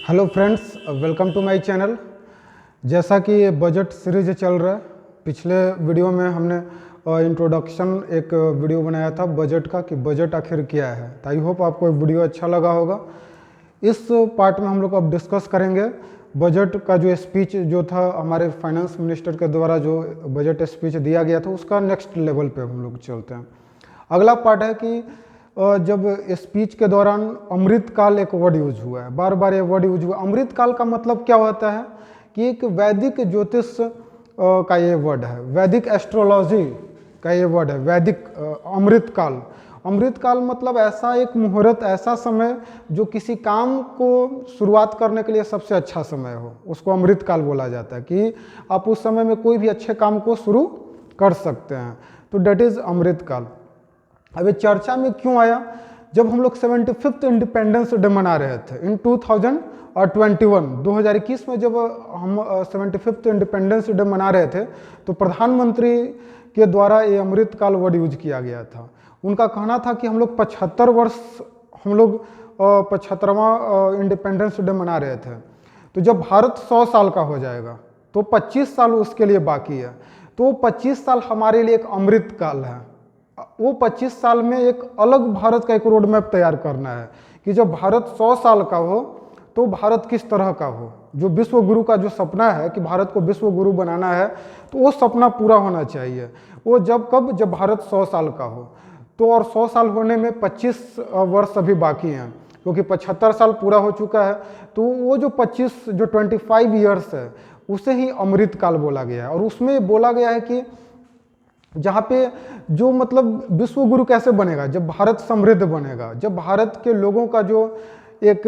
Hello friends, welcome to my channel. जैसा कि ये बजट सीरीज चल रहा है, पिछले वीडियो में हमने इंट्रोडक्शन एक वीडियो बनाया था बजट का कि बजट आखिर क्या है। तो आई होप आपको वीडियो अच्छा लगा होगा। इस पार्ट में हम लोग अब डिस्कस करेंगे बजट का जो स्पीच जो था हमारे फाइनेंस मिनिस्टर के द्वारा जो बजट स्पीच दिया गया था उसका नेक्स्ट लेवल पे हम लोग चलते हैं। अगला पार्ट है कि जब स्पीच के दौरान अमृतकाल एक वर्ड यूज हुआ है, बार बार ये वर्ड यूज हुआ। अमृतकाल का मतलब क्या होता है कि एक वैदिक ज्योतिष का ये वर्ड है, वैदिक एस्ट्रोलॉजी का ये वर्ड है, वैदिक अमृतकाल। अमृतकाल मतलब ऐसा एक मुहूर्त, ऐसा समय जो किसी काम को शुरुआत करने के लिए सबसे अच्छा समय हो, उसको अमृतकाल बोला जाता है कि आप उस समय में कोई भी अच्छे काम को शुरू कर सकते हैं। तो डेट इज अमृतकाल। अब ये चर्चा में क्यों आया? जब हम लोग 75th इंडिपेंडेंस डे मना रहे थे इन 2021 में, जब हम 75th इंडिपेंडेंस डे मना रहे थे तो प्रधानमंत्री के द्वारा ये अमृतकाल वर्ड यूज किया गया था। उनका कहना था कि हम लोग 75वां इंडिपेंडेंस डे मना रहे थे, तो जब भारत 100 साल का हो जाएगा तो 25 साल उसके लिए बाकी है। तो 25 साल हमारे लिए एक अमृतकाल है। वो 25 साल में एक अलग भारत का एक रोड मैप तैयार करना है कि जब भारत 100 साल का हो तो भारत किस तरह का हो। जो विश्व गुरु का जो सपना है कि भारत को विश्व गुरु बनाना है, तो वो सपना पूरा होना चाहिए। वो जब भारत 100 साल का हो। तो और 100 साल होने में 25 वर्ष अभी बाकी हैं, क्योंकि 75 साल पूरा हो चुका है। तो वो जो 25 ईयर्स है उसे ही अमृतकाल बोला गया है। और उसमें बोला गया है कि जहाँ पे जो मतलब विश्व गुरु कैसे बनेगा, जब भारत समृद्ध बनेगा, जब भारत के लोगों का जो एक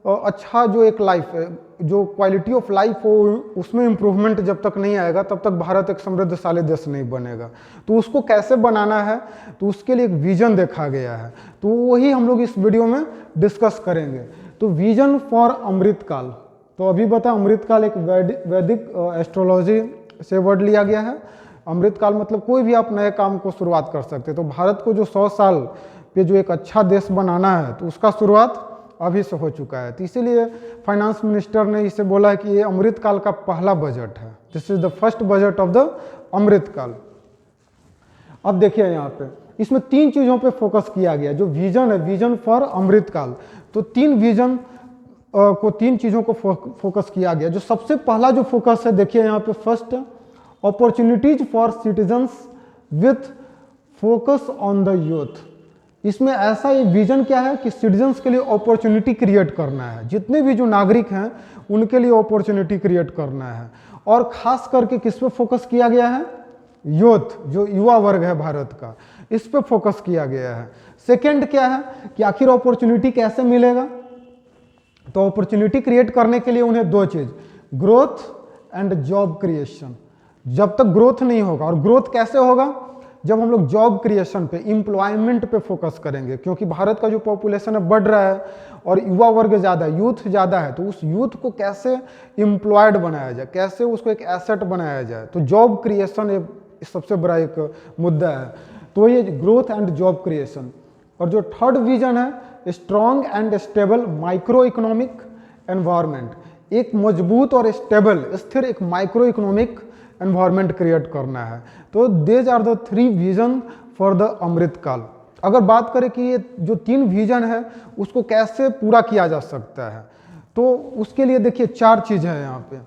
अच्छा जो एक लाइफ है, जो क्वालिटी ऑफ लाइफ हो, उसमें इम्प्रूवमेंट जब तक नहीं आएगा तब तक भारत एक समृद्धशाली देश नहीं बनेगा। तो उसको कैसे बनाना है, तो उसके लिए एक विजन देखा गया है। तो वही हम लोग इस वीडियो में डिस्कस करेंगे। तो विजन फॉर अमृतकाल, तो अभी बता, अमृतकाल एक वैदिक एस्ट्रोलॉजी से वर्ड लिया गया है। अमृतकाल मतलब कोई भी आप नए काम को शुरुआत कर सकते हैं। तो भारत को जो 100 साल पे जो एक अच्छा देश बनाना है, तो उसका शुरुआत अभी से हो चुका है। तो इसीलिए फाइनेंस मिनिस्टर ने इसे बोला है कि ये अमृतकाल का पहला बजट है। This is the first budget of the Amrit Kaal. अब देखिए यहाँ पे इसमें 3 चीजों पे फोकस किया गया। जो विजन है, विजन फॉर अमृतकाल, तो 3 विजन को 3 चीजों को फोकस किया गया। जो सबसे पहला जो फोकस है, देखिए यहाँ पे first, opportunities for citizens with focus on the youth. इसमें ऐसा ये विजन क्या है कि सिटीजन्स के लिए अपॉर्चुनिटी क्रिएट करना है। जितने भी जो नागरिक हैं उनके लिए अपॉर्चुनिटी क्रिएट करना है। और खास करके किस पे फोकस किया गया है? यूथ, जो युवा वर्ग है भारत का, इस पे फोकस किया गया है। सेकेंड क्या है कि आखिर अपॉर्चुनिटी कैसे मिलेगा? तो अपॉर्चुनिटी क्रिएट करने के लिए उन्हें 2 चीज, ग्रोथ एंड जॉब क्रिएशन। जब तक ग्रोथ नहीं होगा, और ग्रोथ कैसे होगा? जब हम लोग जॉब क्रिएशन पे, एम्प्लॉयमेंट पे फोकस करेंगे, क्योंकि भारत का जो पॉपुलेशन है बढ़ रहा है और युवा वर्ग ज़्यादा है, यूथ ज़्यादा है। तो उस यूथ को कैसे एम्प्लॉयड बनाया जाए, कैसे उसको एक एसेट बनाया जाए, तो जॉब क्रिएशन एक सबसे बड़ा एक मुद्दा है। तो ये ग्रोथ एंड जॉब क्रिएशन। और जो थर्ड विजन है, strong and stable micro economic environment. एक मजबूत और स्टेबल, स्थिर एक माइक्रो इकोनॉमिक एनवायरमेंट क्रिएट करना है। तो these are the 3 vision for the Amrit Kaal. अगर बात करें कि ये जो 3 विजन है उसको कैसे पूरा किया जा सकता है, तो उसके लिए देखिए 4 चीजें हैं यहाँ पे।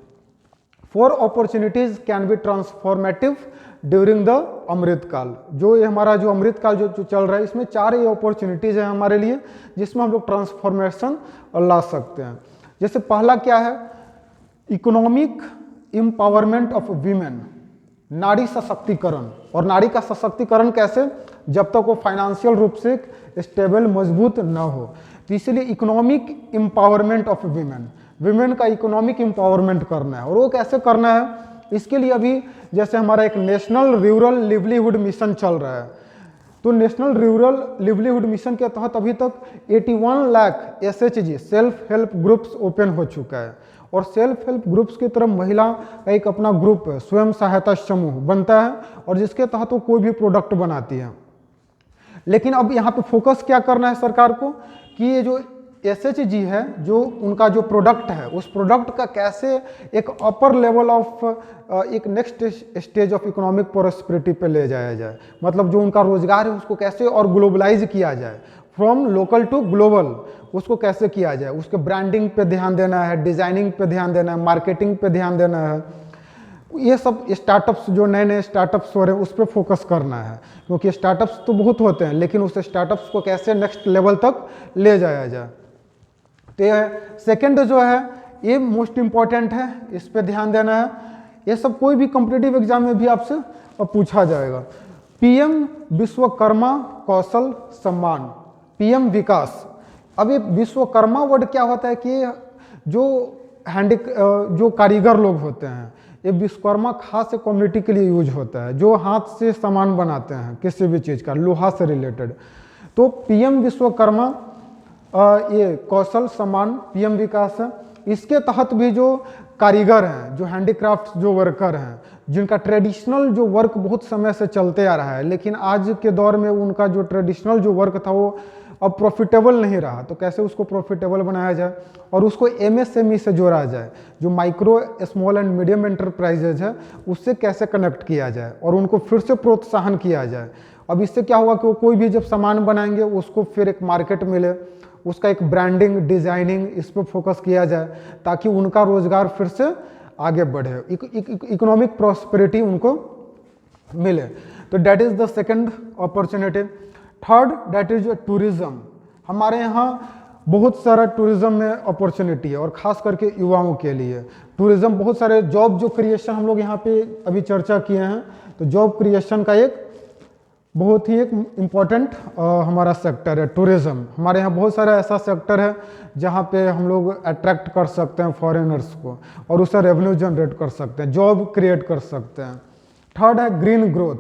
4 opportunities can be transformative during the Amrit Kaal. जो ये हमारा जो अमृतकाल जो चल रहा है, इसमें 4 ये अपॉर्चुनिटीज है हमारे लिए जिसमें हम लोग ट्रांसफॉर्मेशन ला सकते हैं। जैसे पहला क्या है? इकोनॉमिक एम्पावरमेंट ऑफ वीमेन, नारी सशक्तिकरण। और नारी का सशक्तिकरण कैसे? जब तक वो फाइनेंशियल रूप से स्टेबल, मजबूत न हो। तो इसलिए economic empowerment of women, women का इकोनॉमिक एम्पावरमेंट करना है। और वो कैसे करना है? इसके लिए अभी जैसे हमारा एक नेशनल रूरल लिवलीहुड मिशन चल रहा है, तो नेशनल रूरल लिवलीहुड मिशन के तहत अभी तक 81 lakh SHG self help groups open हो चुका है। और सेल्फ हेल्प ग्रुप्स की तरफ महिला का एक अपना ग्रुप है, स्वयं सहायता समूह बनता है, और जिसके तहत वो कोई भी प्रोडक्ट बनाती है। लेकिन अब यहाँ पे फोकस क्या करना है सरकार को कि ये जो SHG है, जो उनका जो प्रोडक्ट है, उस प्रोडक्ट का कैसे एक अपर लेवल ऑफ एक next stage of economic prosperity पे ले जाया जाए, मतलब जो उनका रोजगार है उसको कैसे और ग्लोबलाइज किया जाए, फ्रॉम लोकल टू ग्लोबल उसको कैसे किया जाए, उसके ब्रांडिंग पे ध्यान देना है, डिजाइनिंग पे ध्यान देना है, मार्केटिंग पे ध्यान देना है। ये सब स्टार्टअप्स, जो नए नए स्टार्टअप्स हो रहे हैं उस पर फोकस करना है, क्योंकि स्टार्टअप्स तो बहुत होते हैं, लेकिन उस स्टार्टअप्स को कैसे नेक्स्ट लेवल तक ले जाया जाए। तो ये सेकंड जो है ये मोस्ट इम्पॉर्टेंट है, इस पे ध्यान देना है। ये सब कोई भी कॉम्पिटिटिव एग्जाम में भी आपसे पूछा जाएगा। PM विश्वकर्मा कौशल सम्मान, PM विकास। अब ये विश्वकर्मा वर्ड क्या होता है कि जो कारीगर लोग होते हैं, ये विश्वकर्मा खास कम्युनिटी के लिए यूज होता है, जो हाथ से सामान बनाते हैं किसी भी चीज़ का, लोहा से रिलेटेड। तो PM विश्वकर्मा ये कौशल सम्मान PM विकास है। इसके तहत भी जो कारीगर हैं, जो हैंडीक्राफ्ट जो वर्कर हैं, जिनका ट्रेडिशनल जो वर्क बहुत समय से चलते आ रहा है, लेकिन आज के दौर में उनका जो ट्रेडिशनल जो वर्क था वो अब प्रॉफिटेबल नहीं रहा, तो कैसे उसको प्रॉफिटेबल बनाया जाए और उसको MSME से जोड़ा जाए, जो micro small and medium enterprises है, उससे कैसे कनेक्ट किया जाए और उनको फिर से प्रोत्साहन किया जाए। अब इससे क्या होगा कि वो कोई भी जब सामान बनाएंगे उसको फिर एक मार्केट मिले, उसका एक ब्रांडिंग डिजाइनिंग इस पर फोकस किया जाए, ताकि उनका रोजगार फिर से आगे बढ़े, इकोनॉमिक प्रॉस्पेरिटी उनको मिले। तो that is the second opportunity. Third, that is tourism. हमारे यहाँ बहुत सारा टूरिज्म में अपॉर्चुनिटी है, और खास करके युवाओं के लिए टूरिज्म, बहुत सारे जॉब जो क्रिएशन हम लोग यहाँ पे अभी चर्चा किए हैं, तो जॉब क्रिएशन का एक बहुत ही एक इम्पॉर्टेंट हमारा सेक्टर है टूरिज्म। हमारे यहाँ बहुत सारा ऐसा सेक्टर है जहाँ पे हम लोग अट्रैक्ट कर सकते हैं फॉरेनर्स को और उससे रेवेन्यू जनरेट कर सकते हैं, जॉब क्रिएट कर सकते हैं। थर्ड है ग्रीन ग्रोथ,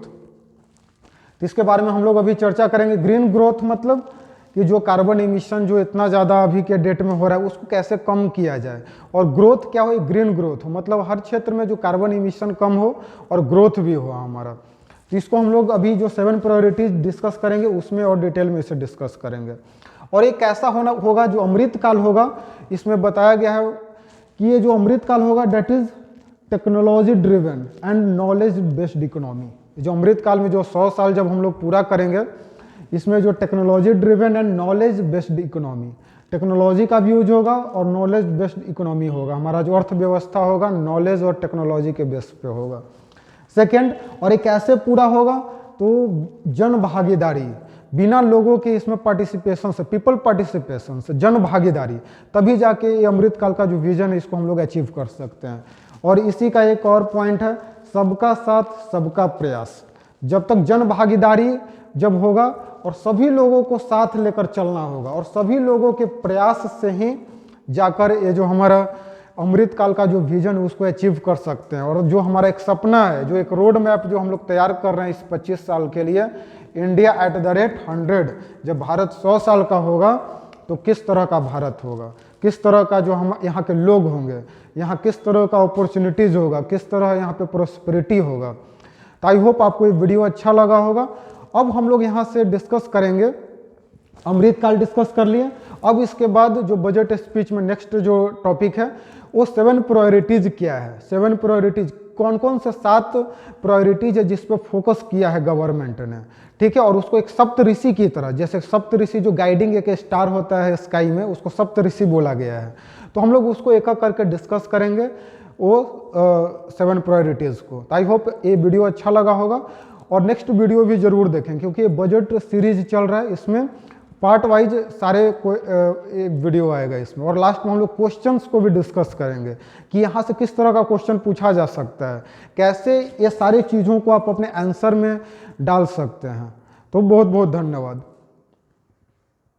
तो इसके बारे में हम लोग अभी चर्चा करेंगे। ग्रीन ग्रोथ मतलब कि जो कार्बन इमिशन जो इतना ज़्यादा अभी के डेट में हो रहा है उसको कैसे कम किया जाए, और ग्रोथ क्या हो, ग्रीन ग्रोथ हो, मतलब हर क्षेत्र में जो कार्बन इमिशन कम हो और ग्रोथ भी हो हमारा। तो इसको हम लोग अभी जो 7 प्रायोरिटीज डिस्कस करेंगे उसमें और डिटेल में इसे डिस्कस करेंगे। और एक कैसा होगा जो अमृत काल होगा, इसमें बताया गया है कि ये जो अमृत काल होगा that is technology driven and knowledge based economy. जो अमृत काल में जो 100 साल जब हम लोग पूरा करेंगे, इसमें जो technology driven and knowledge based economy, technology का भी यूज होगा और नॉलेज बेस्ड इकोनॉमी होगा। हमारा जो अर्थव्यवस्था होगा नॉलेज और टेक्नोलॉजी के बेस पे होगा। सेकेंड, और ये कैसे पूरा होगा, तो जन भागीदारी, बिना लोगों के इसमें पार्टिसिपेशन से, पीपल पार्टिसिपेशन से, जन भागीदारी, तभी जाके ये अमृत काल का जो विजन है इसको हम लोग अचीव कर सकते हैं। और इसी का एक और पॉइंट है सबका साथ सबका प्रयास। जब तक जन भागीदारी जब होगा और सभी लोगों को साथ लेकर चलना होगा और सभी लोगों के प्रयास से ही जाकर ये जो हमारा अमृत काल का जो विजन उसको अचीव कर सकते हैं। और जो हमारा एक सपना है, जो एक रोड मैप जो हम लोग तैयार कर रहे हैं इस 25 साल के लिए, इंडिया @100, जब भारत 100 साल का होगा तो किस तरह का भारत होगा, किस तरह का जो हम यहाँ के लोग होंगे, यहाँ किस तरह का अपॉर्चुनिटीज़ होगा, किस तरह यहाँ पे प्रोस्पेरिटी होगा। तो आई होप आपको ये वीडियो अच्छा लगा होगा। अब हम लोग यहाँ से डिस्कस करेंगे, अमृत काल डिस्कस कर लिए। अब इसके बाद जो बजट स्पीच में नेक्स्ट जो टॉपिक है वो 7 प्रायोरिटीज क्या है, 7 प्रायोरिटीज कौन कौन से 7 प्रायोरिटीज है जिस पे फोकस किया है गवर्नमेंट ने, ठीक है। और उसको एक सप्तऋषि की तरह, जैसे सप्तऋषि जो गाइडिंग एक स्टार होता है स्काई में, उसको सप्तऋषि बोला गया है। तो हम लोग उसको एक एक करके डिस्कस करेंगे वो 7 प्रायोरिटीज़ को। तो आई होप ये वीडियो अच्छा लगा होगा और नेक्स्ट वीडियो भी जरूर देखें, क्योंकि ये बजट सीरीज चल रहा है, इसमें पार्ट वाइज सारे एक वीडियो आएगा इसमें। और लास्ट में हम लोग क्वेश्चंस को भी डिस्कस करेंगे कि यहाँ से किस तरह का क्वेश्चन पूछा जा सकता है, कैसे ये सारी चीज़ों को आप अपने आंसर में डाल सकते हैं। तो बहुत बहुत धन्यवाद।